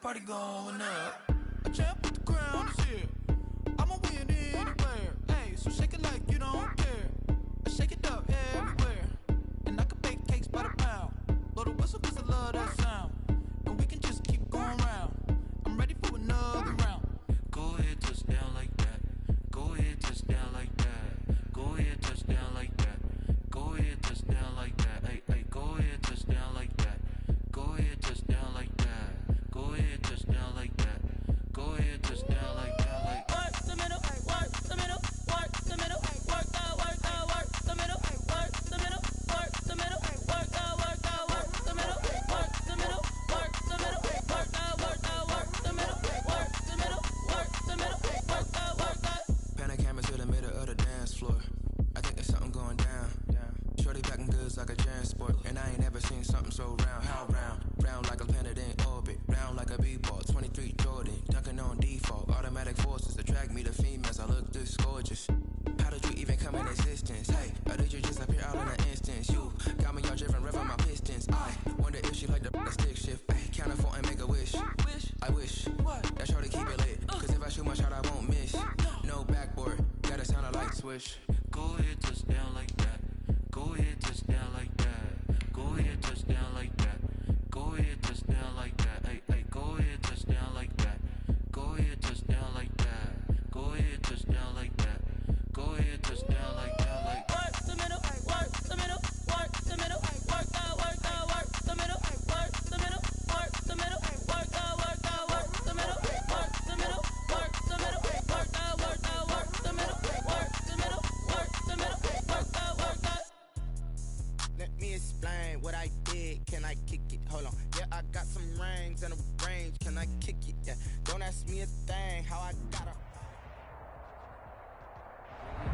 party going up. A champ with the crown is here. I'ma win anywhere. Hey, so shake it like you don't care. I shake it up everywhere. And I can bake cakes by the pound. Blow the whistle cause I love that sound. And we can just keep going round. I'm ready for another round. Go ahead, touch down like that. Go ahead, touch down like that. Go ahead, touch down like that. Go ahead, touch down like that. Hey, hey, go ahead, touch down like that. Go ahead, touch down like that. Go ahead, touch down like that. Go ahead, touch down like that. Like work the middle, work the middle, work the middle, work out, work out, work the middle, work the middle, work the middle, work out, work out, work the middle, work the middle, work the middle, work out, work out, work the middle, work the middle, work the middle, work out, work out. Pan camera to the middle of the dance floor. I think there's something going down. Shorty packing goods like a transport, and I ain't never seen something so round. How round? Round like a planet in orbit, round like a b-ball. 23 Jordan, dunking on default. Automatic forces attract me to females. I look this gorgeous. How did you even come in existence? Hey, or did you just appear out in an instance? You got me all driven, revving my pistons. I wonder if she like the stick shift. Ay, count a 4 and make a wish. I wish that shorty keep it lit. Cause if I shoot my shot, I won't miss. No backboard, gotta sound a light switch. Go ahead, touch down like that. Go ahead, touch down like that. Go ahead, touch down like that. Go ahead, touch down like that. Hey, hey, go ahead, touch down like that. Go ahead, touch down like that. Go ahead, touch down like that. Go ahead, touch down like that. Like work the middle, work the middle, work the middle, work out, work out, work the middle, work the middle, work the middle, work out, work out, work the middle, work the middle, work the middle, work out, work out, work the middle, work the middle, work the middle, work out, work out. Let me explain what I did. Can I kick it? Hold on. Yeah, I got some rings and a range. Can I kick it? Yeah. Don't ask me a thing. How I got her.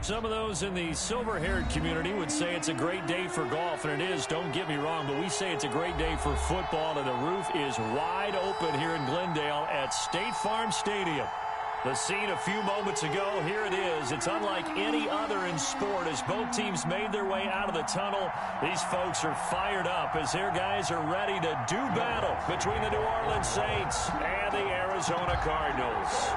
Some of those in the silver-haired community would say it's a great day for golf, and it is, don't get me wrong, but we say it's a great day for football, and the roof is wide open here in Glendale at State Farm Stadium. The scene a few moments ago, here it is. It's unlike any other in sport as both teams made their way out of the tunnel. These folks are fired up as their guys are ready to do battle between the New Orleans Saints and the Arizona Cardinals.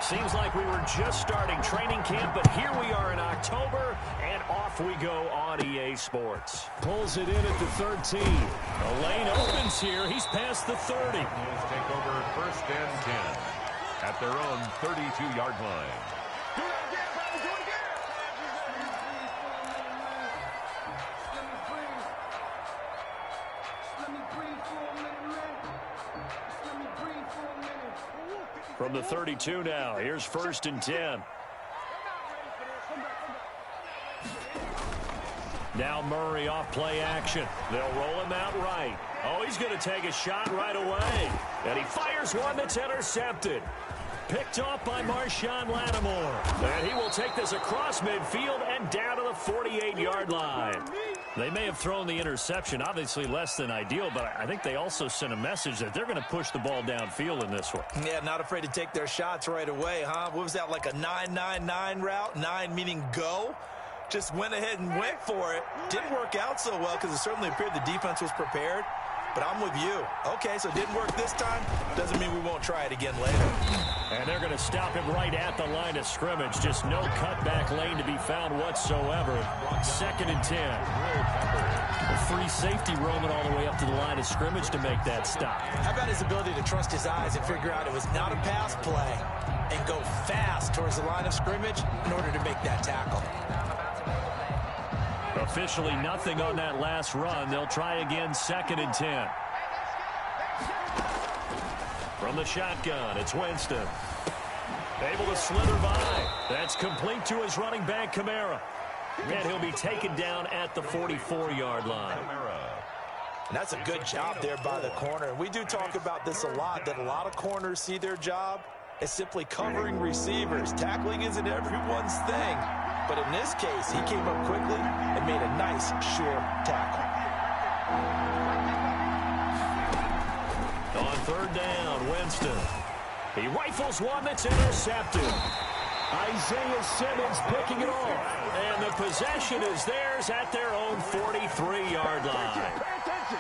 Seems like we were just starting training camp, but here we are in October, and off we go on EA Sports. Pulls it in at the 13. The lane opens here. He's past the 30. He'll take over first and 10 at their own 32-yard line. From the 32 now, here's first and 10. Now Murray off play action. They'll roll him out right. Oh, he's going to take a shot right away. And he fires one that's intercepted. Picked off by Marshawn Lattimore. And he will take this across midfield and down to the 48-yard line. They may have thrown the interception, obviously less than ideal, but I think they also sent a message that they're going to push the ball downfield in this one. Yeah, not afraid to take their shots right away, huh? What was that, like a 9-9-9 route? 9 meaning go? Just went ahead and went for it. Didn't work out so well because it certainly appeared the defense was prepared. But I'm with you. Okay, so it didn't work this time. Doesn't mean we won't try it again later. And they're going to stop him right at the line of scrimmage. Just no cutback lane to be found whatsoever. Second and 10. A free safety roaming all the way up to the line of scrimmage to make that stop. How about his ability to trust his eyes and figure out it was not a pass play and go fast towards the line of scrimmage in order to make that tackle. Officially nothing on that last run. They'll try again, second and 10. From the shotgun, it's Winston. Able to slither by. That's complete to his running back, Kamara. And he'll be taken down at the 44-yard line. And that's a good job there by the corner. We do talk about this a lot, that a lot of corners see their job as simply covering receivers. Tackling isn't everyone's thing. But in this case, he came up quickly and made a nice, sure tackle. On third down, Winston. He rifles one that's intercepted. Isaiah Simmons picking it off. And the possession is theirs at their own 43-yard line.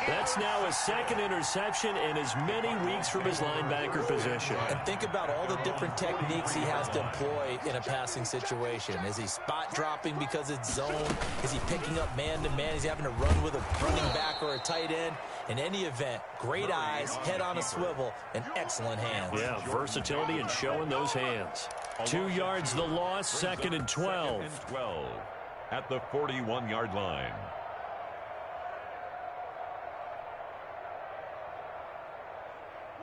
That's now his second interception in as many weeks from his linebacker position. And think about all the different techniques he has to employ in a passing situation. Is he spot dropping because it's zone? Is he picking up man-to-man? Is he having to run with a running back or a tight end? In any event, great eyes, head on a swivel, and excellent hands. Yeah, versatility and showing those hands. 2 yards the loss, 2nd and 12. 2nd and 12 at the 41-yard line.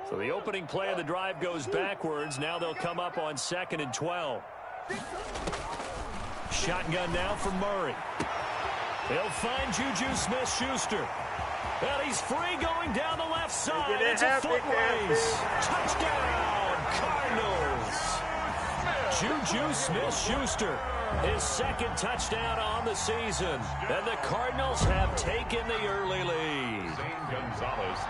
So the opening play of the drive goes backwards. Now they'll come up on 2nd and 12. Shotgun now for Murray. They'll find Juju Smith-Schuster. And he's free going down the left side. It's a foot race. Touchdown, Cardinals. Juju Smith-Schuster, his second touchdown on the season. And the Cardinals have taken the early lead.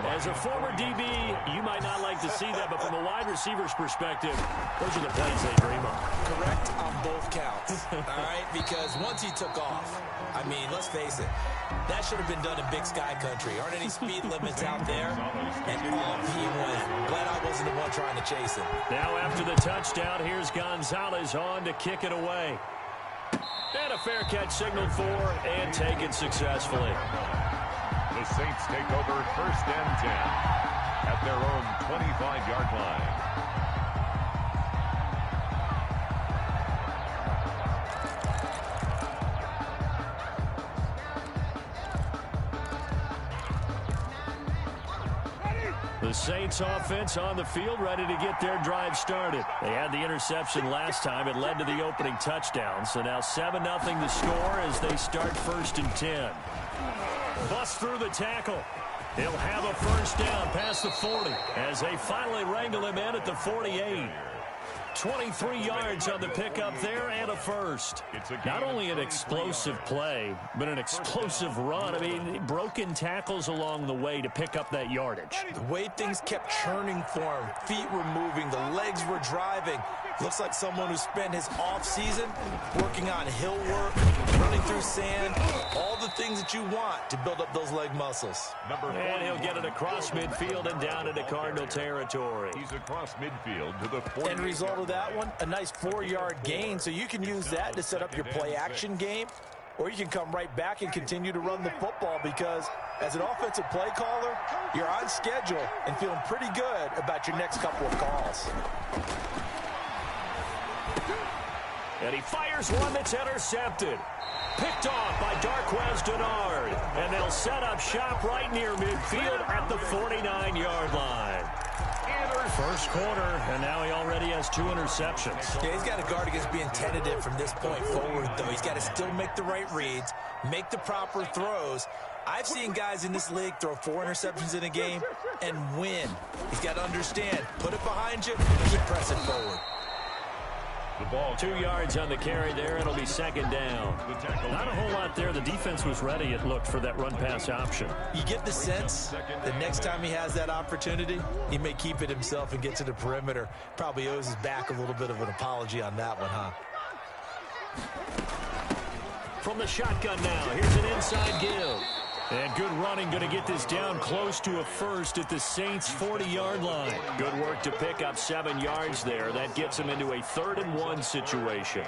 As a former DB, you might not like to see that, but from a wide receiver's perspective, those are the plays they dream of. Correct on both counts, all right? Because once he took off, I mean, let's face it, that should have been done in Big Sky Country. Aren't any speed limits out there? And off he went. Glad I wasn't the one trying to chase him. Now after the touchdown, here's Gonzalez on to kick it away. And a fair catch signaled for and taken successfully. The Saints take over 1st and 10 at their own 25-yard line. The Saints offense on the field, ready to get their drive started. They had the interception last time. It led to the opening touchdown. So now 7-0 the score as they start 1st and 10. Bust through the tackle. He'll have a first down past the 40 as they finally wrangle him in at the 48. 23 yards on the pickup there and a first. Not only an explosive play, but an explosive run. I mean, broken tackles along the way to pick up that yardage. The way things kept churning for him, feet were moving, the legs were driving. Looks like someone who spent his offseason working on hill work, running through sand, all the things that you want to build up those leg muscles. And he'll get it across midfield and down into Cardinal territory. He's across midfield to the 40. End result of that one, a nice 4-yard gain, so you can use that to set up your play-action game, or you can come right back and continue to run the football because as an offensive play caller, you're on schedule and feeling pretty good about your next couple of calls. And he fires one that's intercepted. Picked off by Darquez Denard. And they'll set up shop right near midfield at the 49-yard line. First quarter, and now he already has 2 interceptions. Yeah, he's got to guard against being tentative from this point forward, though. He's got to still make the right reads, make the proper throws. I've seen guys in this league throw 4 interceptions in a game and win. He's got to understand, put it behind you, keep pressing forward. The ball 2 yards on the carry there. It'll be 2nd down. Not a whole lot there. The defense was ready, it looked, for that run-pass option. You get the sense the next time he has that opportunity, he may keep it himself and get to the perimeter. Probably owes his back a little bit of an apology on that one, huh? From the shotgun now, here's an inside give. And good running, going to get this down close to a first at the Saints' 40-yard line. Good work to pick up 7 yards there. That gets him into a 3rd and 1 situation.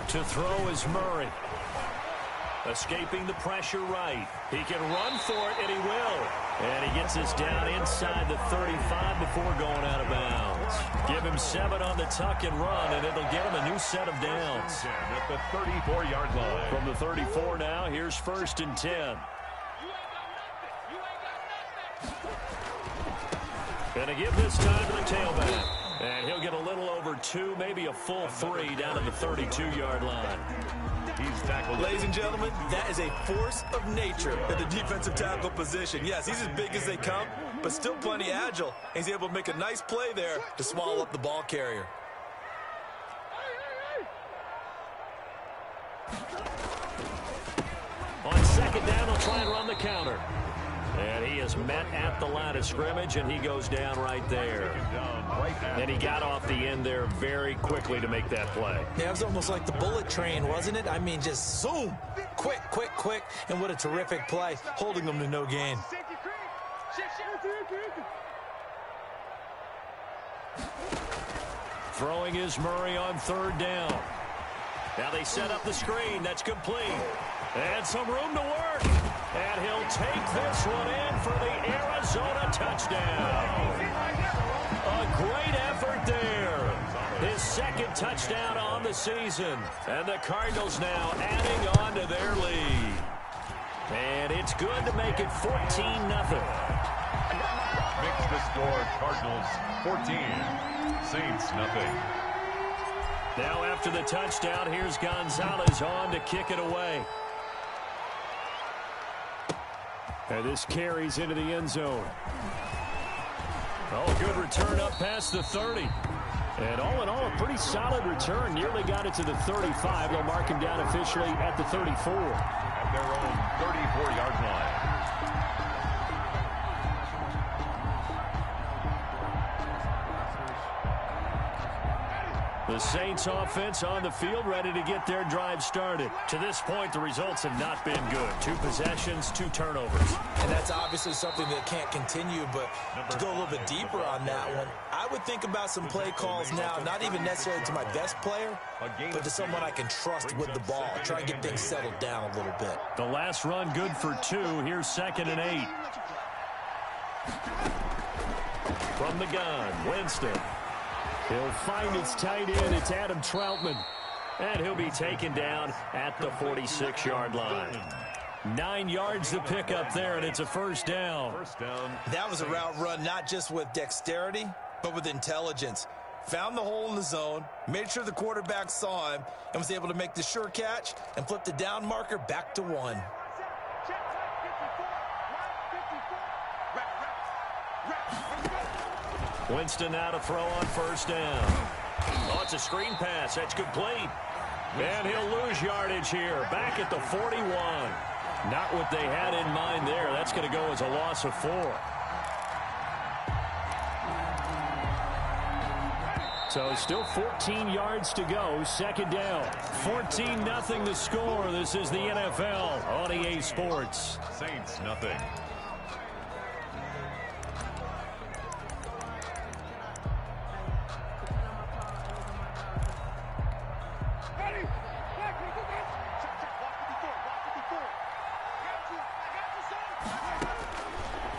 To throw is Murray. Escaping the pressure right. He can run for it, and he will. And he gets this down inside the 35 before going out of bounds. Give him 7 on the tuck and run, and it'll get him a new set of downs. At the 34-yard line. From the 34 now, here's 1st and 10. Gonna give this time to the tailback. And he'll get a little over 2, maybe a full 3 down to the 32-yard line. He's tackled. Ladies and gentlemen, that is a force of nature at the defensive tackle position. Yes, he's as big as they come, but still plenty agile. He's able to make a nice play there to swallow up the ball carrier. try and run the counter. And he is met at the line of scrimmage, and he goes down right there. And he got off the end there very quickly to make that play. Yeah, it was almost like the bullet train, wasn't it? I mean, just zoom. Quick, quick, quick. And what a terrific play, holding them to no gain. Throwing is Murray on third down. Now they set up the screen. That's complete. And some room to work. And he'll take this one in for the Arizona touchdown. A great effort there. His second touchdown on the season. And the Cardinals now adding on to their lead. And it's good to make it 14-0. Makes the score Cardinals 14, Saints nothing. Now after the touchdown, here's Gonzalez on to kick it away. And this carries into the end zone. Oh, good return up past the 30. And all in all, a pretty solid return. Nearly got it to the 35. They'll mark him down officially at the 34. At their own 34-yard line. The Saints offense on the field, ready to get their drive started. To this point, the results have not been good. 2 possessions, 2 turnovers. And that's obviously something that can't continue, but to go a little bit deeper on that one, I would think about some play calls now, not even necessarily to my best player, but to someone I can trust with the ball. Try and get things settled down a little bit. The last run good for 2. Here's 2nd and 8. From the gun, Winston. He'll find his tight end. It's Adam Troutman. And he'll be taken down at the 46-yard line. 9 yards to pick up there, and it's a first down. That was a route run not just with dexterity, but with intelligence. Found the hole in the zone, made sure the quarterback saw him, and was able to make the sure catch and flip the down marker back to 1. Winston now to throw on first down. Oh, it's a screen pass. That's complete. And he'll lose yardage here. Back at the 41. Not what they had in mind there. That's going to go as a loss of 4. So still 14 yards to go. Second down. 14-0 the score. This is the NFL on EA Sports. Saints nothing.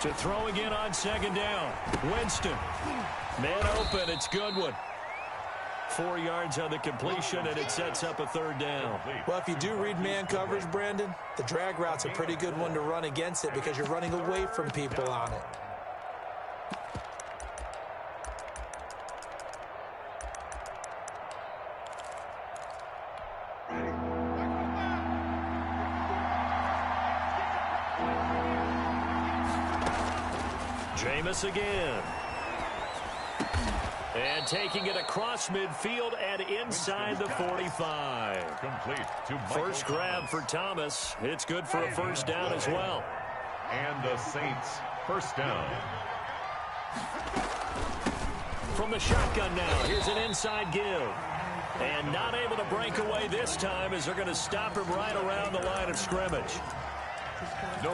To throw again on second down. Winston. Man open. It's Goodwin. 4 yards on the completion, and it sets up a third down. Well, if you do read man coverage, Brandon, the drag route's a pretty good one to run against it because you're running away from people on it. Jameis again. And taking it across midfield and inside the 45. Complete to First grab for Thomas. It's good for a first down as well. And the Saints first down. From the shotgun now, here's an inside give. And not able to break away this time as they're going to stop him right around the line of scrimmage.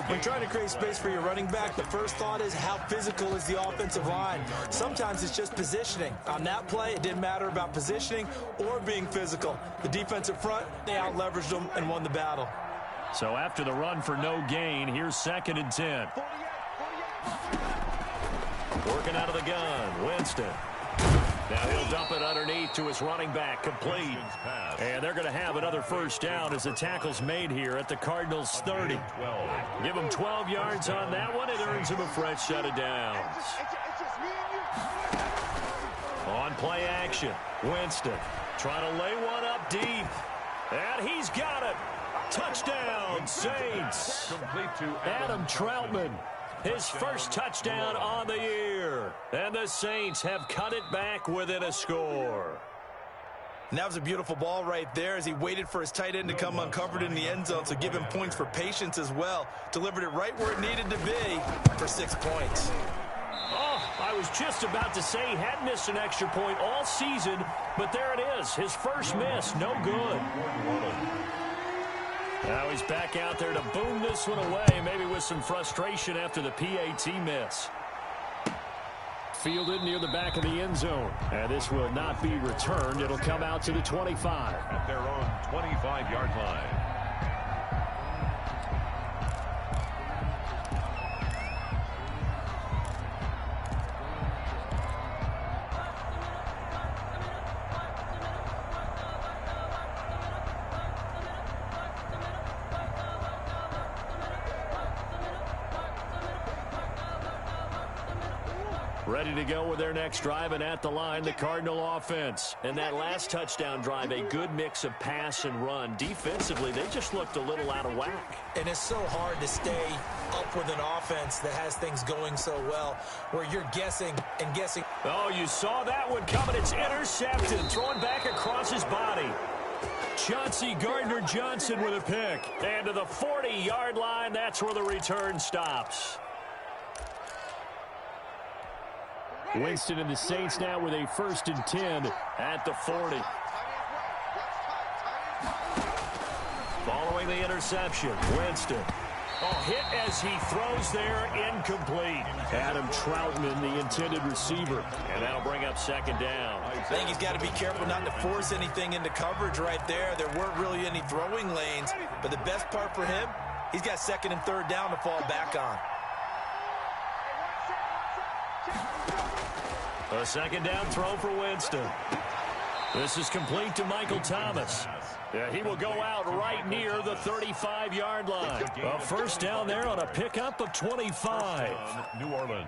When trying to create space for your running back, the first thought is how physical is the offensive line. Sometimes it's just positioning. On that play, it didn't matter about positioning or being physical. The defensive front, they out-leveraged them and won the battle. So after the run for no gain, here's 2nd and 10. Working out of the gun, Winston. Now he'll dump it underneath to his running back, complete. And they're going to have another first down as the tackle's made here at the Cardinals' 30. Give him 12 yards on that one. It earns him a fresh set of downs. On play action, Winston trying to lay one up deep. And he's got it. Touchdown, Saints. Complete to Adam Troutman. His first touchdown on the year. And the Saints have cut it back within a score. And that was a beautiful ball right there as he waited for his tight end to come uncovered in the end zone, so give him points for patience as well. Delivered it right where it needed to be for 6 points. Oh, I was just about to say he had missed an extra point all season, but there it is. His first miss, no good. Now he's back out there to boom this one away, maybe with some frustration after the PAT miss. Fielded near the back of the end zone. And this will not be returned. It'll come out to the 25. At their own 25-yard line. Ready to go with their next drive, and at the line, the Cardinal offense. And that last touchdown drive, a good mix of pass and run. Defensively, they just looked a little out of whack. And it's so hard to stay up with an offense that has things going so well, where you're guessing and guessing. Oh, you saw that one coming. It's intercepted, throwing back across his body. Chauncey Gardner-Johnson with a pick. And to the 40-yard line, that's where the return stops. Winston and the Saints now with a 1st and 10 at the 40. Following the interception, Winston. Oh, hit as he throws there, incomplete. Adam Troutman, the intended receiver. And that'll bring up 2nd down. I think he's got to be careful not to force anything into coverage right there. There weren't really any throwing lanes. But the best part for him, he's got 2nd and 3rd down to fall back on. A 2nd down throw for Winston. This is complete to Michael Thomas. Yeah, he will go out right near the 35-yard line. A 1st down there on a pickup of 25. New Orleans.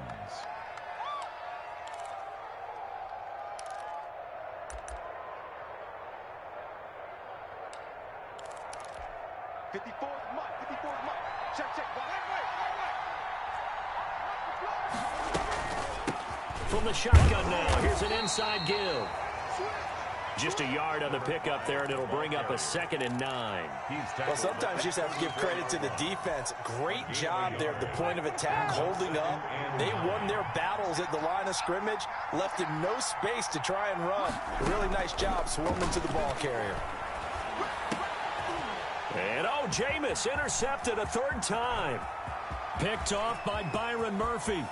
From the shotgun now, here's an inside give. Just a yard on the pickup there, and it'll bring up a 2nd and 9. Well, sometimes you just have to give credit to the defense. Great job there at the point of attack, holding up. They won their battles at the line of scrimmage, left him no space to try and run. Really nice job swarming to the ball carrier. And, oh, Jameis intercepted a 3rd time. Picked off by Byron Murphy.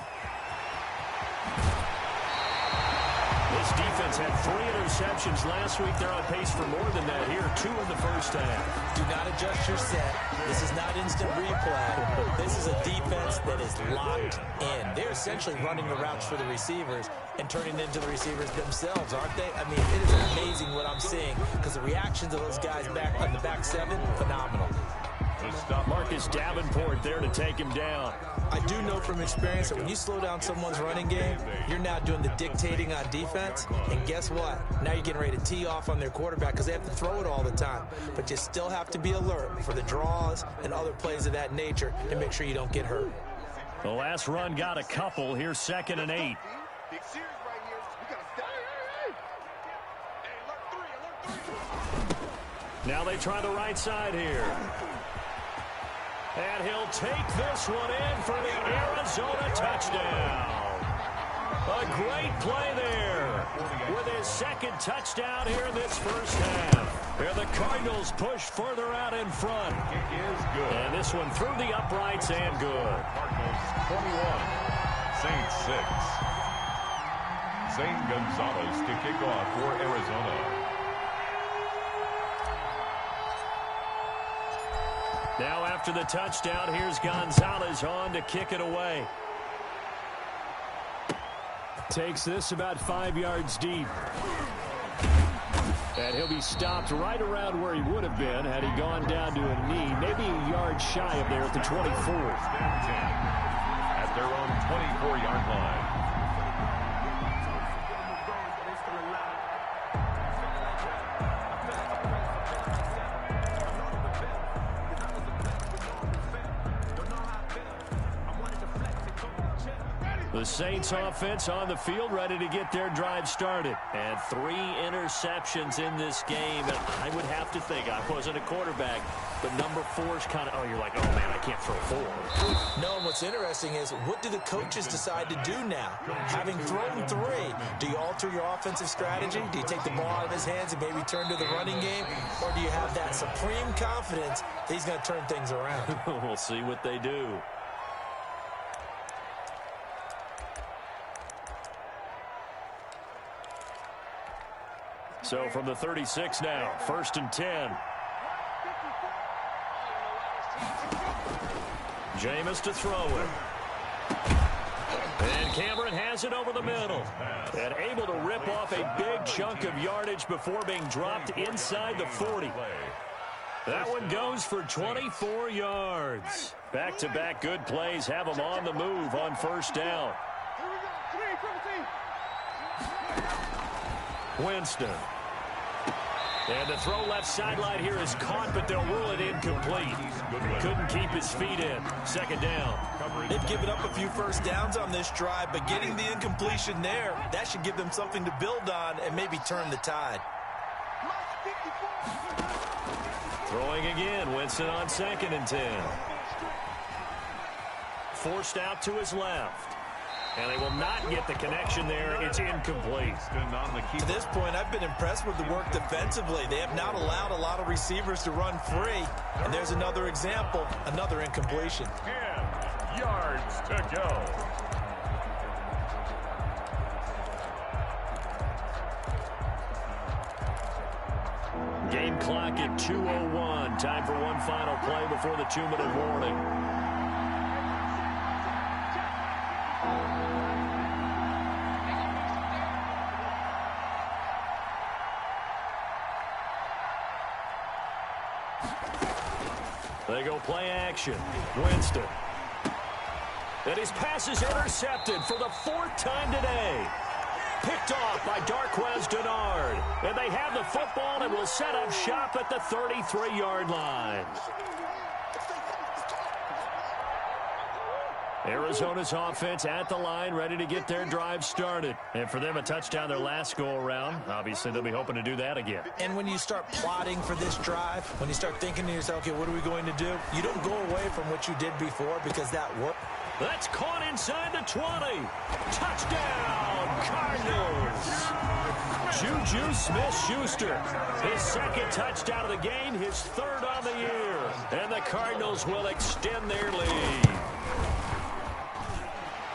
This defense had 3 interceptions last week. They're on pace for more than that here. 2 in the first half. Do not adjust your set. This is not instant replay. This is a defense that is locked in. They're essentially running the routes for the receivers and turning into the receivers themselves, aren't they? I mean, it is amazing what I'm seeing because the reactions of those guys back on the back 7, phenomenal. Marcus Davenport there to take him down. I do know from experience that when you slow down someone's running game, you're now doing the dictating on defense. And guess what? Now you're getting ready to tee off on their quarterback because they have to throw it all the time. But you still have to be alert for the draws and other plays of that nature to make sure you don't get hurt. The last run got a couple. Here's 2nd and 8. Now they try the right side here. And he'll take this one in for the Arizona touchdown. A great play there with his 2nd touchdown here in this first half. Here the Cardinals push further out in front. It is good. And this one through the uprights and good. Cardinals 21, Saints 6. Zane Gonzalez to kick off for Arizona. Now after the touchdown, here's Gonzalez on to kick it away. Takes this about 5 yards deep. And he'll be stopped right around where he would have been had he gone down to a knee, maybe a yard shy of there at the 24. At their own 24-yard line. The Saints offense on the field, ready to get their drive started. And 3 interceptions in this game. And I would have to think, I wasn't a quarterback, but number 4 is kind of, oh, you're like, oh, man, I can't throw 4. No, and what's interesting is, what do the coaches decide to do now? Having thrown 3, do you alter your offensive strategy? Do you take the ball out of his hands and maybe turn to the running game? Or do you have that supreme confidence that he's going to turn things around? We'll see what they do. So from the 36 now, 1st and 10. Jameis to throw it. And Cameron has it over the middle. And able to rip off a big chunk of yardage before being dropped inside the 40. That one goes for 24 yards. Back-to-back good plays have them on the move on 1st down. Winston. And the throw left sideline here is caught, but they'll rule it incomplete. Couldn't keep his feet in. 2nd down. They've given up a few first downs on this drive, but getting the incompletion there, that should give them something to build on and maybe turn the tide. Throwing again, Winston on 2nd and 10. Forced out to his left. And they will not get the connection there. It's incomplete. To this point, I've been impressed with the work defensively. They have not allowed a lot of receivers to run free. And there's another example, another incompletion. 10 yards to go. Game clock at 2:01. Time for one final play before the 2-minute warning. They go play action. Winston. And his pass is intercepted for the 4th time today. Picked off by Darquez Denard. And they have the football and will set up shop at the 33-yard line. Arizona's offense at the line, ready to get their drive started. And for them, a touchdown their last go-around. Obviously, they'll be hoping to do that again. And when you start plotting for this drive, when you start thinking to yourself, okay, what are we going to do? You don't go away from what you did before because that worked. That's caught inside the 20. Touchdown, Cardinals. Juju Smith-Schuster. His 2nd touchdown of the game, his 3rd on the year. And the Cardinals will extend their lead.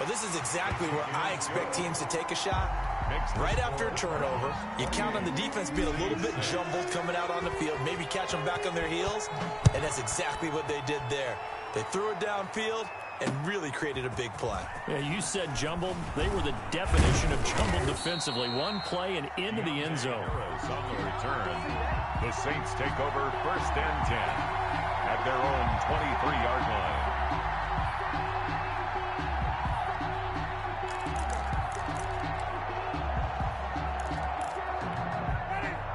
Well, this is exactly where I expect teams to take a shot. Right after a turnover, you count on the defense being a little bit jumbled coming out on the field, maybe catch them back on their heels, and that's exactly what they did there. They threw it downfield and really created a big play. Yeah, you said jumbled. They were the definition of jumbled defensively. One play and into the end zone. On the return, the Saints take over 1st and 10 at their own 23-yard line.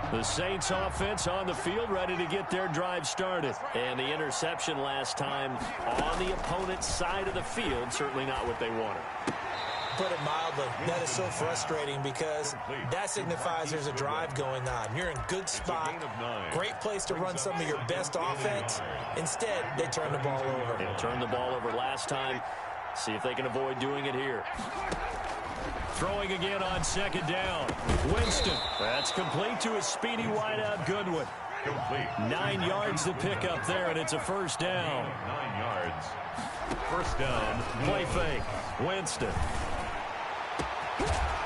The Saints offense on the field, ready to get their drive started. And the interception last time on the opponent's side of the field, certainly not what they wanted. Put it mildly, that is so frustrating because that signifies there's a drive going on. You're in good spot, great place to run some of your best offense. Instead, they turn the ball over. They turned the ball over last time. See if they can avoid doing it here. Throwing again on 2nd down. Winston. That's complete to a speedy wideout Goodwin. Complete. 9 yards to pick up there, and it's a 1st down. 9 yards. 1st down. Play fake. Winston.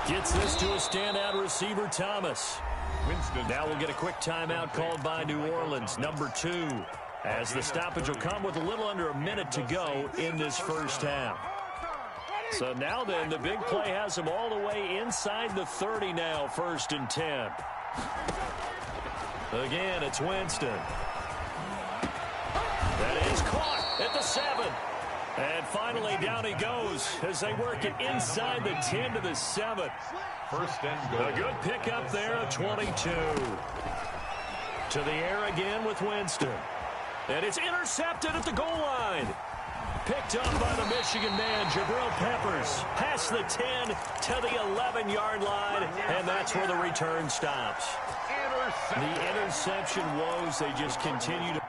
Gets this to a standout receiver, Thomas. Winston. Now we'll get a quick timeout called by New Orleans, number 2, as the stoppage will come with a little under a minute to go in this 1st half. So now then, the big play has them all the way inside the 30 now, 1st and 10. Again, it's Winston. That is caught at the 7. And finally, down he goes as they work it inside the 10 to the 7. 1st and goal. A good pickup there of 22. To the air again with Winston. And it's intercepted at the goal line. Picked up by the Michigan man, Jabril Peppers. Past the 10 to the 11-yard line, and that's where the return stops. The interception woes, they just continue to...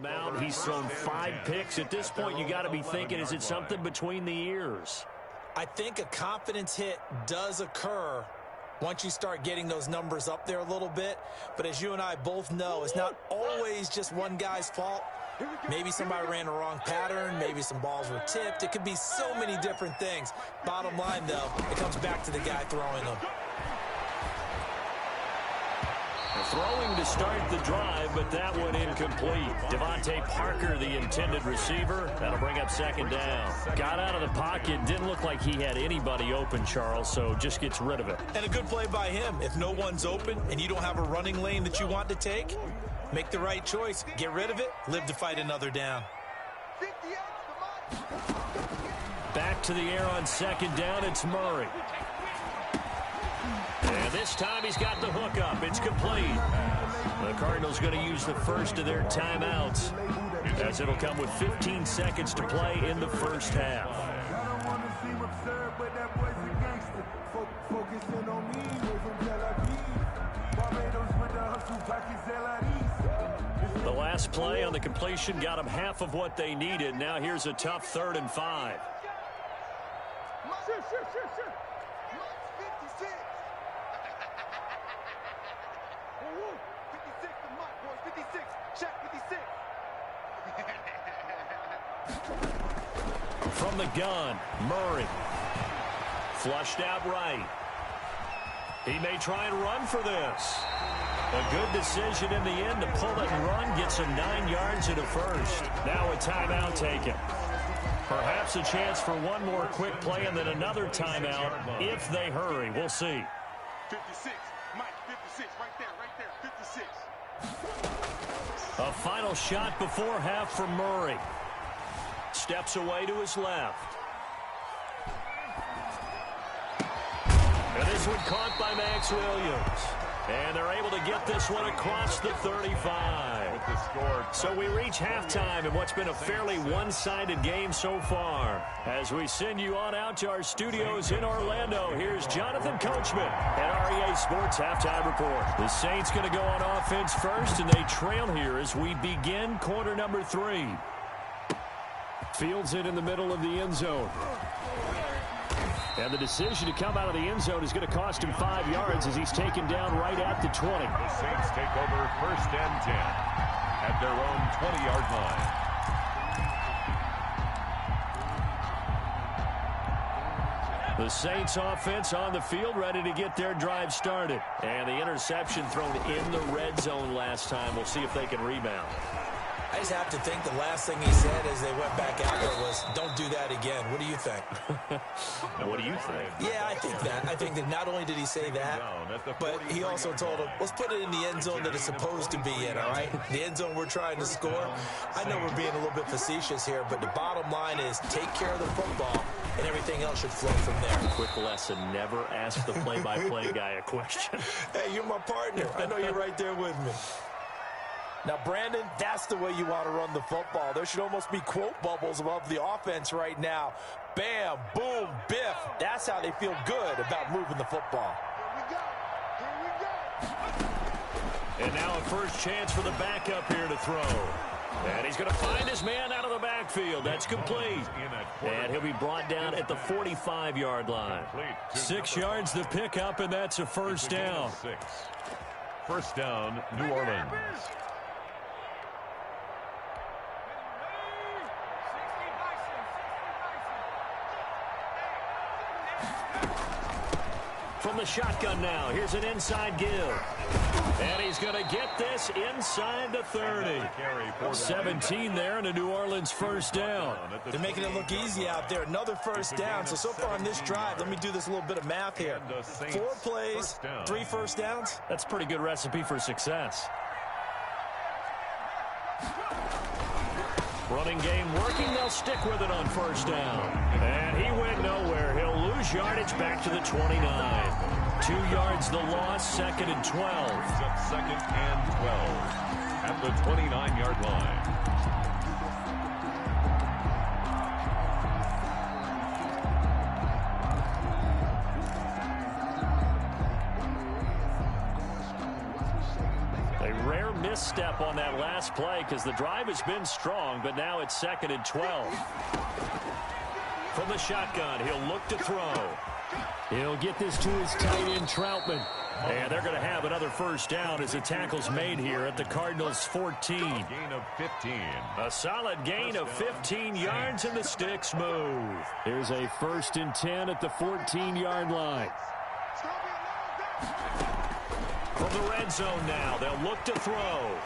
Mount, he's thrown 5 picks. At this point, you got to be thinking, is it something between the ears? I think a confidence hit does occur once you start getting those numbers up there a little bit. But as you and I both know, it's not always just one guy's fault. Maybe somebody ran the wrong pattern. Maybe some balls were tipped. It could be so many different things. Bottom line, though, it comes back to the guy throwing them. Throwing to start the drive, but that one incomplete. Devontae Parker, the intended receiver. That'll bring up second down. Got out of the pocket. Didn't look like he had anybody open, Charles, so just gets rid of it. And a good play by him. If no one's open and you don't have a running lane that you want to take, make the right choice. Get rid of it. Live to fight another down. Back to the air on second down. It's Murray. And this time he's got the hook up. It's complete. The Cardinals going to use the first of their timeouts, as it'll come with 15 seconds to play in the first half. The last play on the completion got them half of what they needed. Now here's a tough 3rd and 5. From the gun, Murray. Flushed out right. He may try and run for this. A good decision in the end to pull it and run. Gets him 9 yards and a first. Now a timeout taken. Perhaps a chance for one more quick play and then another timeout if they hurry. We'll see. 56. Mike, 56. Right there. 56. A final shot before half for Murray. Steps away to his left. And this one caught by Max Williams. And they're able to get this one across the 35. So we reach halftime in what's been a fairly one-sided game so far. As we send you on out to our studios in Orlando, here's Jonathan Coachman at REA Sports Halftime Report. The Saints going to go on offense first, and they trail here as we begin quarter number 3. Fields it in the middle of the end zone. And the decision to come out of the end zone is going to cost him 5 yards as he's taken down right at the 20. The Saints take over 1st and 10 at their own 20-yard line. The Saints offense on the field, ready to get their drive started. And the interception thrown in the red zone last time. We'll see if they can rebound. I just have to think the last thing he said as they went back out there was, don't do that again. What do you think? What do you think? Yeah, I think that. I think that not only did he say that, but he also told him, let's put it in the end zone that it's supposed to be in, all right? The end zone we're trying to score. I know we're being a little bit facetious here, but the bottom line is take care of the football, and everything else should flow from there. Quick lesson, never ask the play-by-play guy a question. Hey, you're my partner. I know you're right there with me. Now, Brandon, that's the way you want to run the football. There should almost be quote bubbles above the offense right now. Bam, boom, biff. That's how they feel good about moving the football. And now a first chance for the backup here to throw. And he's going to find his man out of the backfield. That's complete. And he'll be brought down at the 45-yard line. 6 yards the pickup, and that's a first down. 1st down, New Orleans. From the shotgun now, here's an inside give. And he's going to get this inside the 30. 17 there and a New Orleans first down. They're making it look easy out there. Another first down. So far on this drive, let me do this little bit of math here. 4 plays, 3 first downs. That's a pretty good recipe for success. Running game working. They'll stick with it on first down. And he went nowhere. He'll lose yardage back to the 29. 2 yards the loss, 2nd and 12. Up 2nd and 12 at the 29-yard line. A rare misstep on that last play because the drive has been strong, but now it's 2nd and 12. From the shotgun, he'll look to throw. He'll get this to his tight end, Troutman. And they're going to have another first down as the tackle's made here at the Cardinals' 14. Gain of 15. A solid gain of 15 yards, and the sticks move. Here's a 1st and 10 at the 14-yard line. From the red zone now, they'll look to throw.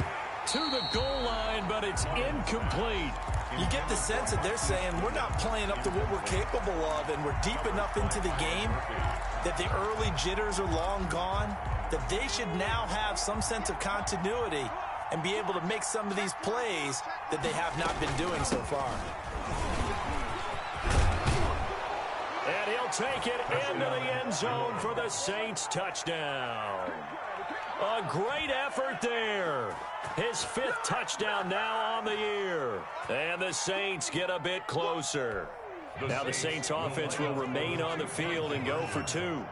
To the goal line, but it's incomplete. You get the sense that they're saying we're not playing up to what we're capable of, and we're deep enough into the game that the early jitters are long gone, that they should now have some sense of continuity and be able to make some of these plays that they have not been doing so far. And he'll take it into the end zone for the Saints touchdown. A great effort there. His 5th touchdown now on the year. And the Saints get a bit closer. Now the Saints offense will remain on the field and go for 2.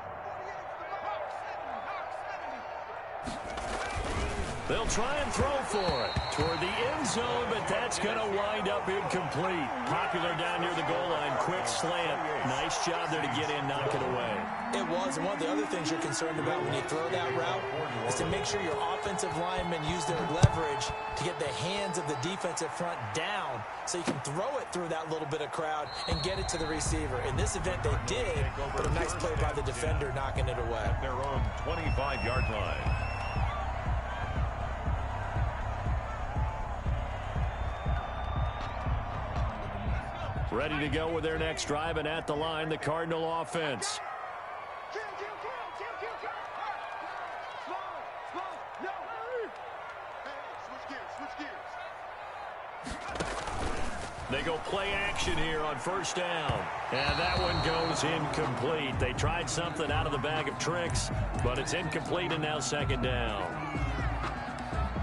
They'll try and throw for it toward the end zone, but that's going to wind up incomplete. Popular down near the goal line. Quick slant. Nice job there to get in, knock it away. It was, and one of the other things you're concerned about when you throw that route is to make sure your offensive linemen use their leverage to get the hands of the defensive front down so you can throw it through that little bit of crowd and get it to the receiver. In this event, they did, but a nice play by the defender knocking it away. At their own 25-yard line. Ready to go with their next drive, and at the line, the Cardinal offense. They go play action here on first down. And that one goes incomplete. They tried something out of the bag of tricks, but it's incomplete, and now 2nd down.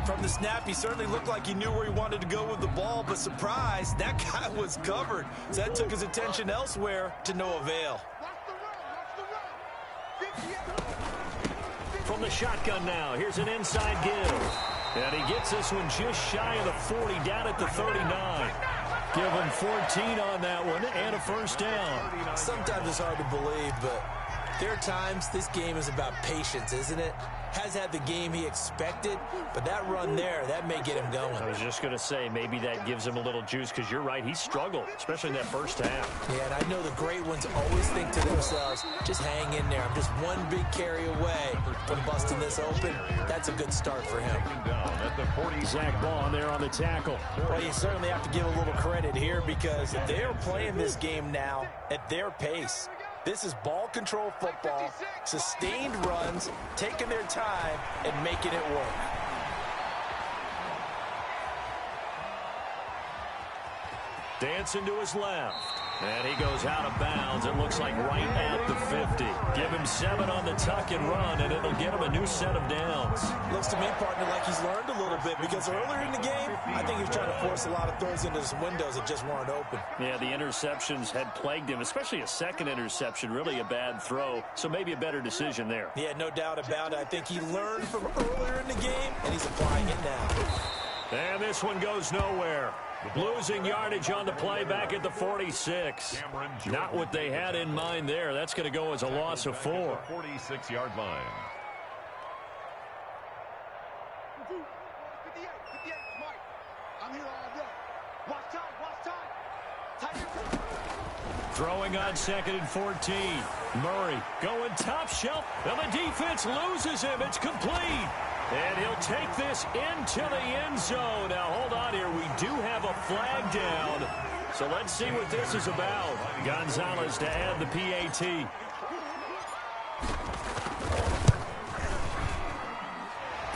From the snap, he certainly looked like he knew where he wanted to go with the ball, but surprise, that guy was covered. So that took his attention elsewhere to no avail. From the shotgun now, here's an inside give. And he gets this one just shy of the 40, down at the 39. Give him 14 on that one, and a first down. Sometimes it's hard to believe, but there are times this game is about patience, isn't it? Has had the game he expected, but that run there, that may get him going. I was just going to say, maybe that gives him a little juice, because you're right, he struggled, especially in that first half. Yeah, and I know the great ones always think to themselves, just hang in there. I'm just one big carry away from busting this open. That's a good start for him. Zach Ball there on the tackle. Well, you certainly have to give a little credit here, because they're playing this game now at their pace. This is ball control football, sustained runs, taking their time and making it work. Dancing to his left. And he goes out of bounds. It looks like right at the 50. Give him 7 on the tuck and run, and it'll get him a new set of downs. Looks to me, partner, like he's learned a little bit, because earlier in the game, I think he was trying to force a lot of throws into his windows that just weren't open. Yeah, the interceptions had plagued him, especially a second interception, really a bad throw. So maybe a better decision there. Yeah, no doubt about it. I think he learned from earlier in the game, and he's applying it now. And this one goes nowhere. Losing yardage on the play back at the 46. Not what they had in mind there. That's going to go as a loss of 4. 46-yard line. Throwing on 2nd and 14. Murray going top shelf, and the defense loses him. It's complete. And he'll take this into the end zone. Now, hold on here. We do have a flag down. So let's see what this is about. Gonzalez to add the PAT.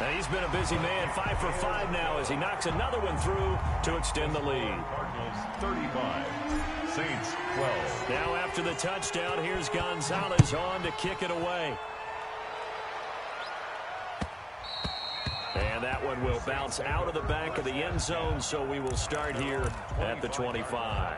And he's been a busy man, 5 for 5 now as he knocks another one through to extend the lead. Cardinals 35, Saints 12. Now after the touchdown, here's Gonzalez on to kick it away. And that one will bounce out of the back of the end zone, so we will start here at the 25.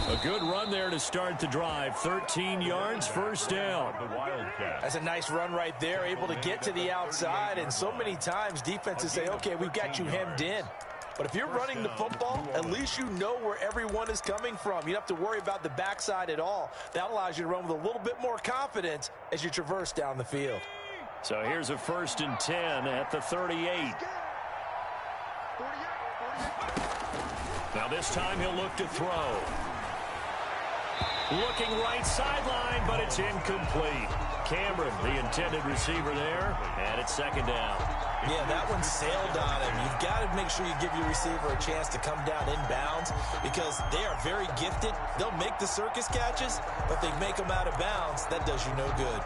A good run there to start the drive. 13 yards, first down. The Wildcats. That's a nice run right there, able to get to the outside. And so many times defenses say, okay, we've got you hemmed in. But if you're running the football, at least you know where everyone is coming from. You don't have to worry about the backside at all. That allows you to run with a little bit more confidence as you traverse down the field. So here's a 1st and 10 at the 38. Now this time he'll look to throw. Looking right sideline, but it's incomplete. Cameron, the intended receiver there, and it's 2nd down. Yeah, that one sailed on him. You've got to make sure you give your receiver a chance to come down inbounds because they are very gifted. They'll make the circus catches, but if they make them out of bounds, that does you no good.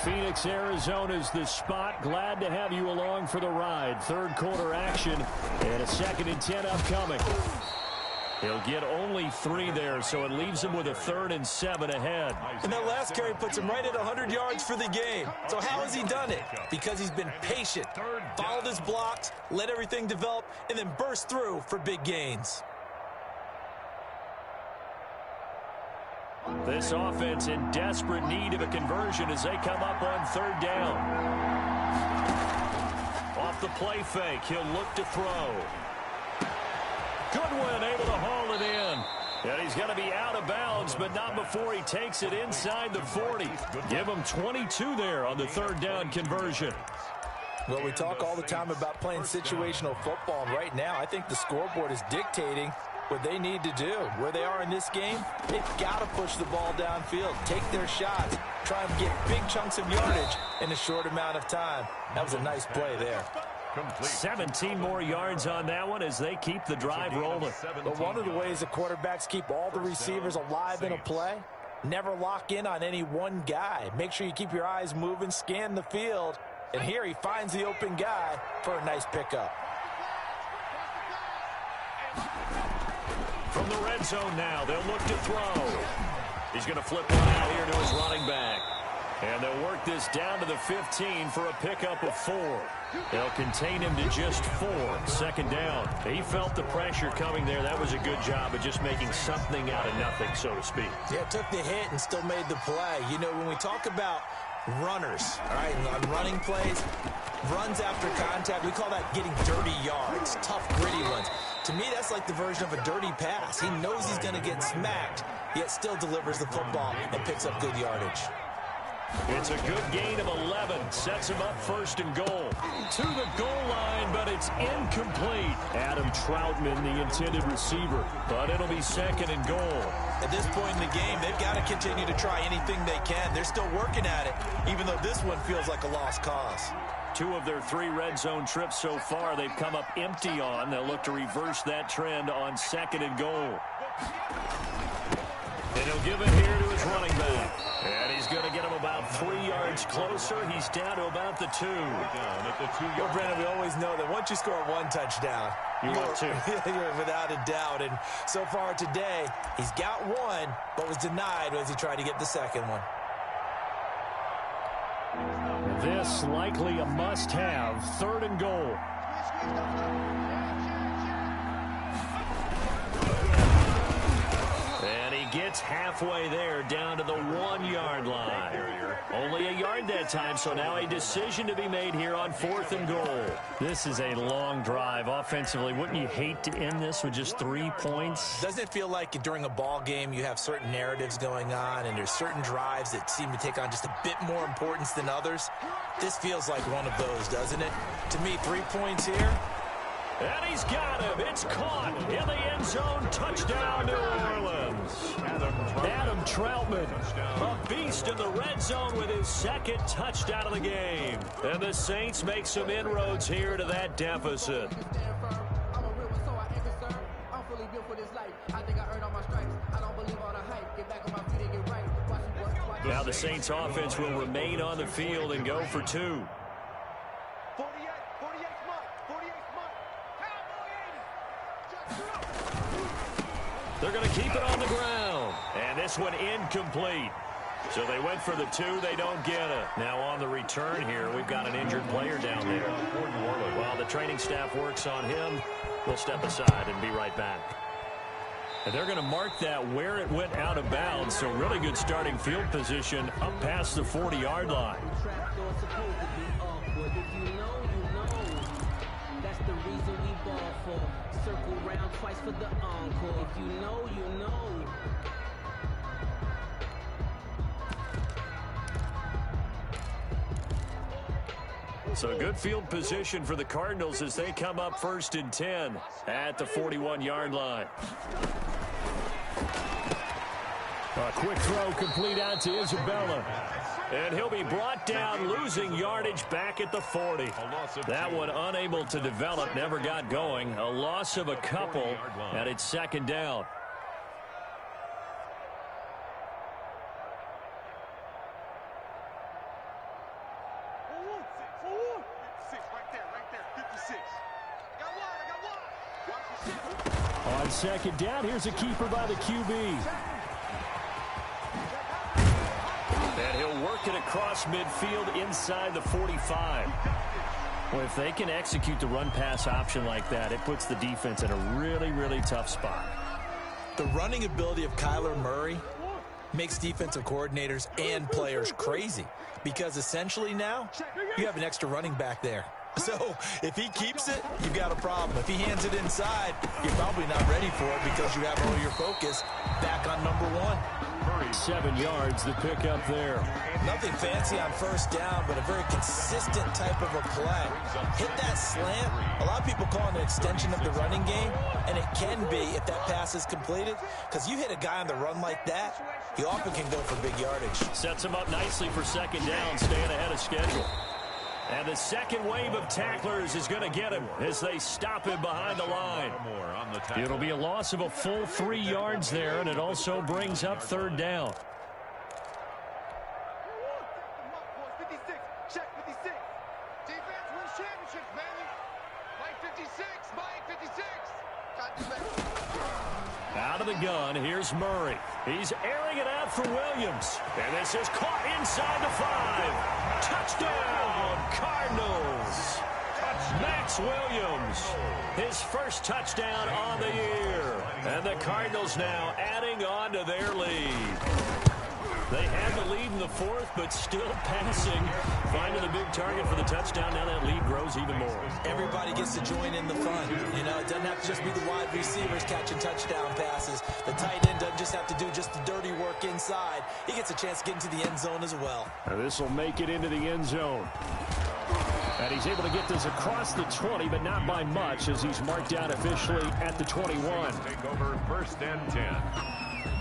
Phoenix, Arizona's the spot. Glad to have you along for the ride. 3rd quarter action and a 2nd and 10 upcoming. He'll get only 3 there, so it leaves him with a 3rd and 7 ahead. And that last carry puts him right at 100 yards for the game. So how has he done it? Because he's been patient, followed his blocks, let everything develop, and then burst through for big gains. This offense in desperate need of a conversion as they come up on 3rd down. Off the play fake, he'll look to throw. Goodwin able to haul it in. And he's going to be out of bounds, but not before he takes it inside the 40. Give him 22 there on the 3rd down conversion. Well, we talk all the time about playing situational football, and right now I think the scoreboard is dictating what they need to do. Where they are in this game, they've got to push the ball downfield, take their shots, try and get big chunks of yardage in a short amount of time. That was a nice play there. 17 more yards on that one as they keep the drive rolling. But one of the ways the quarterbacks keep all the receivers alive in a play, never lock in on any one guy. Make sure you keep your eyes moving, scan the field, and here he finds the open guy for a nice pickup. From the red zone now, they'll look to throw. He's going to flip one out here to his running back. And they'll work this down to the 15 for a pickup of 4. They'll contain him to just 4. 2nd down. He felt the pressure coming there. That was a good job of just making something out of nothing, so to speak. Yeah, took the hit and still made the play. You know, when we talk about runners, all right, and on running plays, runs after contact, we call that getting dirty yards, tough, gritty ones. To me, that's like the version of a dirty pass. He knows he's going to get smacked, yet still delivers the football and picks up good yardage. It's a good gain of 11. Sets him up 1st and goal. To the goal line, but it's incomplete. Adam Troutman, the intended receiver. But it'll be 2nd and goal. At this point in the game, they've got to continue to try anything they can. They're still working at it, even though this one feels like a lost cause. 2 of their 3 red zone trips so far, they've come up empty on. They'll look to reverse that trend on 2nd and goal. And he'll give it here to his running back. And he's going to get him about 3 yards closer. He's down to about the 2. Well, Brandon, we always know that once you score 1 touchdown, you want 2. You're without a doubt. And so far today, he's got 1, but was denied as he tried to get the 2nd one. This likely a must-have. 3rd and goal. And he gets halfway there, down to the 1-yard line. Only a yard that time, so now a decision to be made here on 4th and goal. This is a long drive offensively. Wouldn't you hate to end this with just 3 points? Doesn't it feel like during a ball game you have certain narratives going on and there's certain drives that seem to take on just a bit more importance than others? This feels like one of those, doesn't it? To me, 3 points here. And he's got him. It's caught in the end zone. Touchdown, New Orleans. Adam Troutman, a beast in the red zone with his 2nd touchdown of the game. And the Saints make some inroads here to that deficit. Now the Saints offense will remain on the field and go for 2. They're going to keep it on the ground. And this one incomplete. So they went for the 2. They don't get it. Now on the return here, we've got an injured player down there. While the training staff works on him, we'll step aside and be right back. And they're going to mark that where it went out of bounds. So really good starting field position up past the 40-yard line. Circle round twice for the encore. If you know, you know. So good field position for the Cardinals as they come up 1st and 10 at the 41-yard line. A quick throw complete out to Isabella. And he'll be brought down, losing yardage back at the 40. That one unable to develop, never got going. A loss of a couple, and it's 2nd down. On 2nd down, here's a keeper by the QB. And he'll work it across midfield inside the 45. Well, if they can execute the run-pass option like that, it puts the defense in a really, really tough spot. The running ability of Kyler Murray makes defensive coordinators and players crazy because essentially now you have an extra running back there. So if he keeps it, you've got a problem. If he hands it inside, you're probably not ready for it because you have all your focus back on number 1. 7 yards to pick up there. Nothing fancy on 1st down, but a very consistent type of a play. Hit that slant. A lot of people call it an extension of the running game, and it can be if that pass is completed, because you hit a guy on the run like that, he often can go for big yardage. Sets him up nicely for 2nd down, staying ahead of schedule. And the second wave of tacklers is going to get him as they stop him behind the line. It'll be a loss of a full 3 yards there, and it also brings up 3rd down. Check 56. Defense wins championships, baby. Mike 56. Mike 56. Out of the gun, here's Murray. He's airing it out for Williams. And this is caught inside the 5. Touchdown, Cardinals. Max Williams, his first touchdown on the year. And the Cardinals now adding on to their lead. They had the lead in the 4th, but still passing. Finding the big target for the touchdown. Now that lead grows even more. Everybody gets to join in the fun. You know, it doesn't have to just be the wide receivers catching touchdown passes. The tight end doesn't just have to do just the dirty work inside. He gets a chance to get into the end zone as well. This will make it into the end zone. And he's able to get this across the 20, but not by much, as he's marked out officially at the 21. Take over 1st and 10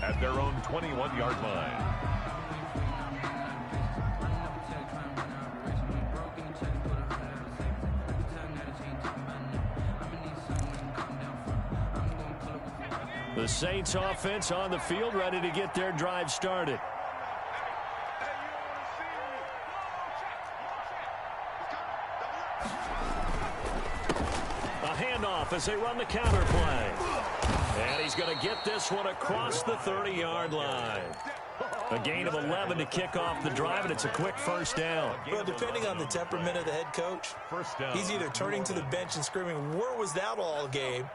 at their own 21-yard line. The Saints offense on the field, ready to get their drive started. A handoff as they run the counter play. And he's going to get this one across the 30-yard line. A gain of 11 to kick off the drive, and it's a quick 1st down. Well, depending on the temperament of the head coach, he's either turning to the bench and screaming, "Where was that all game?"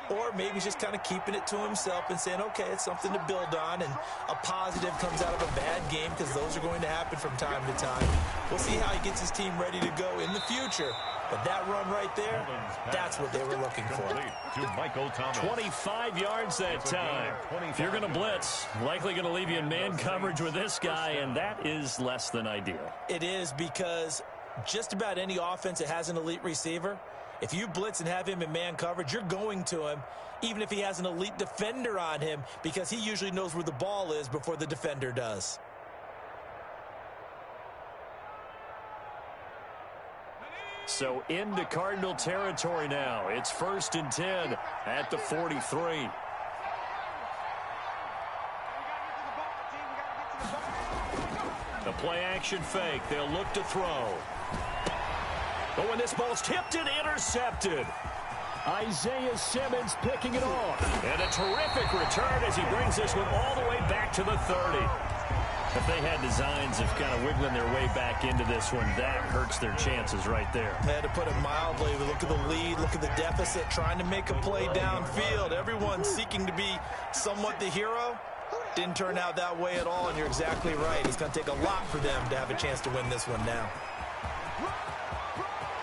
or maybe he's just kind of keeping it to himself and saying, okay, it's something to build on, and a positive comes out of a bad game because those are going to happen from time to time. We'll see how he gets his team ready to go in the future. But that run right there, that's what they were looking for. To Michael Thomas. 25 yards that time. If you're going to blitz, likely going to leave you in man coverage with this guy, and that is less than ideal. It is, because just about any offense that has an elite receiver, if you blitz and have him in man coverage, you're going to him, even if he has an elite defender on him, because he usually knows where the ball is before the defender does. So into Cardinal territory now. It's 1st and 10 at the 43. The play action fake. They'll look to throw. But when this ball's tipped and intercepted. Isaiah Simmons picking it off. And a terrific return as he brings this one all the way back to the 30. If they had designs of kind of wiggling their way back into this one, that hurts their chances right there. They had to put it mildly. Look at the lead, look at the deficit, trying to make a play downfield. Everyone seeking to be somewhat the hero. Didn't turn out that way at all, and you're exactly right. It's going to take a lot for them to have a chance to win this one now.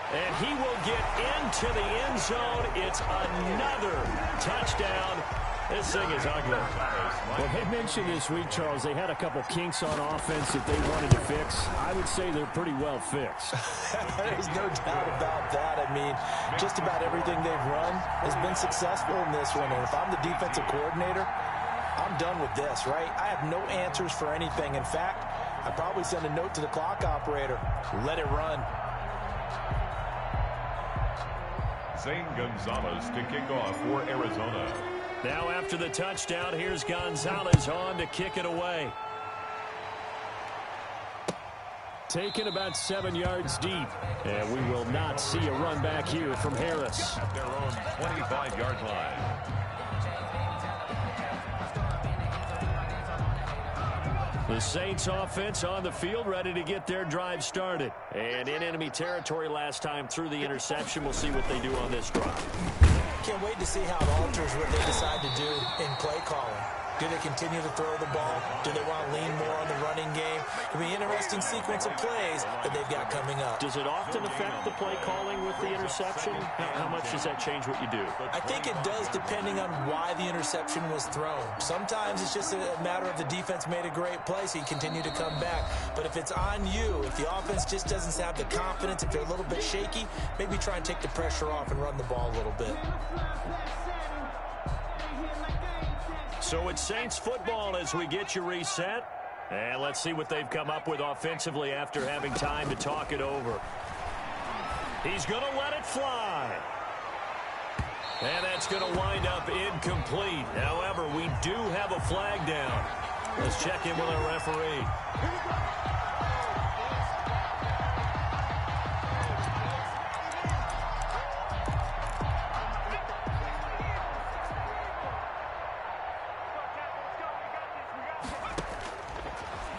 And he will get into the end zone. It's another touchdown. This thing is ugly. Well, they mentioned this week, Charles, they had a couple kinks on offense that they wanted to fix. I would say they're pretty well fixed. There's no doubt about that. I mean, just about everything they've run has been successful in this one. And if I'm the defensive coordinator, I'm done with this, right? I have no answers for anything. In fact, I'd probably send a note to the clock operator. Let it run. Zane Gonzalez to kick off for Arizona. Now after the touchdown, here's Gonzalez on to kick it away. Taken about 7 yards deep. And we will not see a run back here from Harris. At their own 25-yard line. The Saints offense on the field, ready to get their drive started. And in enemy territory last time through the interception. We'll see what they do on this drive. Can't wait to see how it alters what they decide to do in play calling. Do they continue to throw the ball? Do they want to lean more on the running game? It'll be an interesting sequence of plays that they've got coming up. Does it often affect the play calling with the interception? How much does that change what you do? I think it does, depending on why the interception was thrown. Sometimes it's just a matter of the defense made a great play, so you continue to come back. But if it's on you, if the offense just doesn't have the confidence, if they're a little bit shaky, maybe try and take the pressure off and run the ball a little bit. So it's Saints football as we get you reset. And let's see what they've come up with offensively after having time to talk it over. He's going to let it fly. And that's going to wind up incomplete. However, we do have a flag down. Let's check in with our referee.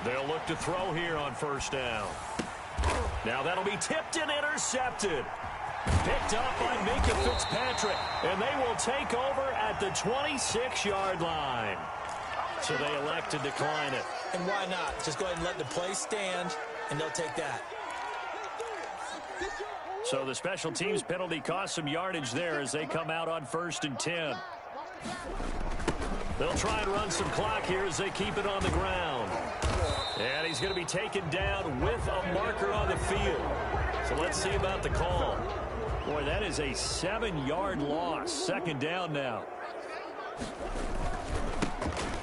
They'll look to throw here on 1st down. Now that'll be tipped and intercepted. Picked up by Minka Fitzpatrick. And they will take over at the 26-yard line. So they elect to decline it. And why not? Just go ahead and let the play stand, and they'll take that. So the special teams penalty cost some yardage there as they come out on 1st and 10. They'll try and run some clock here as they keep it on the ground. And he's going to be taken down with a marker on the field. So let's see about the call. Boy, that is a 7-yard loss. 2nd down now.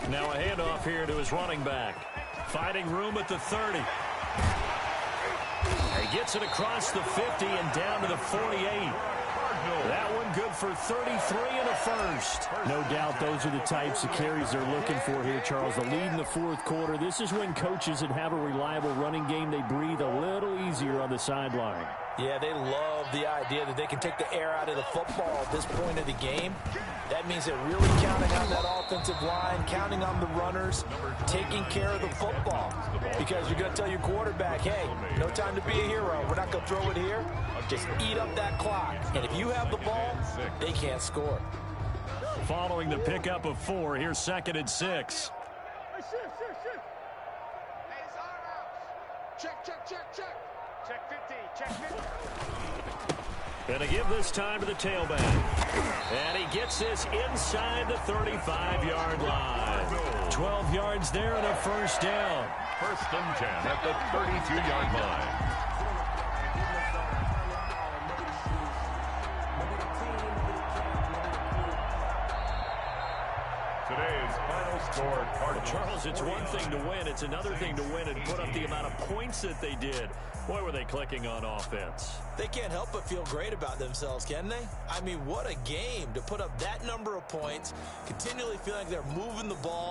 Now a handoff here to his running back. Finding room at the 30. He gets it across the 50 and down to the 48. That one good for 33 and a first. No doubt those are the types of carries they're looking for here, Charles. The lead in the 4th quarter. This is when coaches that have a reliable running game, they breathe a little easier on the sideline. Yeah, they love the idea that they can take the air out of the football at this point of the game. That means they're really counting on that offensive line, counting on the runners, taking care of the football. Because you're going to tell your quarterback, hey, no time to be a hero. We're not going to throw it here. Just eat up that clock. And if you have the ball, they can't score. Following the pickup of 4, here's 2nd and 6. Hey, shift. Hey, it's our house. Check. Check 50. Check 50. Gonna give this time to the tailback. And he gets this inside the 35-yard line. 12 yards there and a first down. 1st and 10 at the 32-yard line. Today's final score, Cardinals. Charles, it's one thing to win. It's another thing to win and put up the amount of points that they did. Boy, were they clicking on offense. They can't help but feel great about themselves, can they? I mean, what a game to put up that number of points, continually feeling like they're moving the ball.